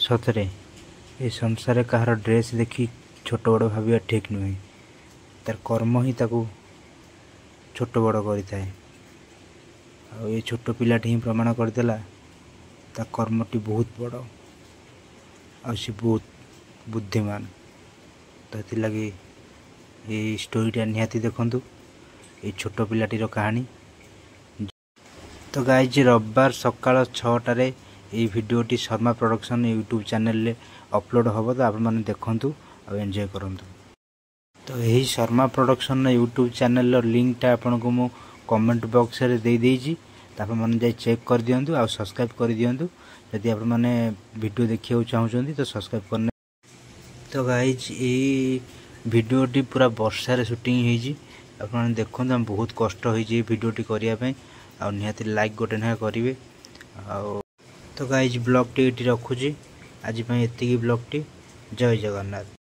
सतरे ए संसार कहार ड्रेस देखी छोट बड़ भाविया ठीक नुहे। तार कर्म ही ताकू छोट बड़ करें। ये छोट पिलाटी ही प्रमाण करदेला ता कर्मटी बहुत बड़ आ बहुत बुद्धिमान। तो लगी ये स्टोरीटा निहाती देखंतु ये छोट पिलाटीर कहानी। तो गाइज रविवार सकाल 6टारे ये वीडियोटी शर्मा प्रोडक्शन यूट्यूब चैनल रे अपलोड हम। तो आप देखु और एंजॉय करूँ। तो यही शर्मा प्रोडक्शन यूट्यूब चैनल लिंकटा आपन को मु कमेंट बॉक्स रे दे देइजी। तो आप मैंने जाई चेक कर दियंतु और सब्सक्राइब कर दियंतु यदि आप मैंने वीडियो देखिए चाहूँगी तो सब्सक्राइब करने। तो गाइज ये वीडियोटी पूरा वर्षा रे शूटिंग होइजी। आप मैंने देखो बहुत कष्ट होइजी वीडियोटी करने आ निहाती लाइक गोटे ना करेंगे। तो गाइज ब्लॉग टी रखुची आज एति ब्लॉग टी। जय जगन्नाथ।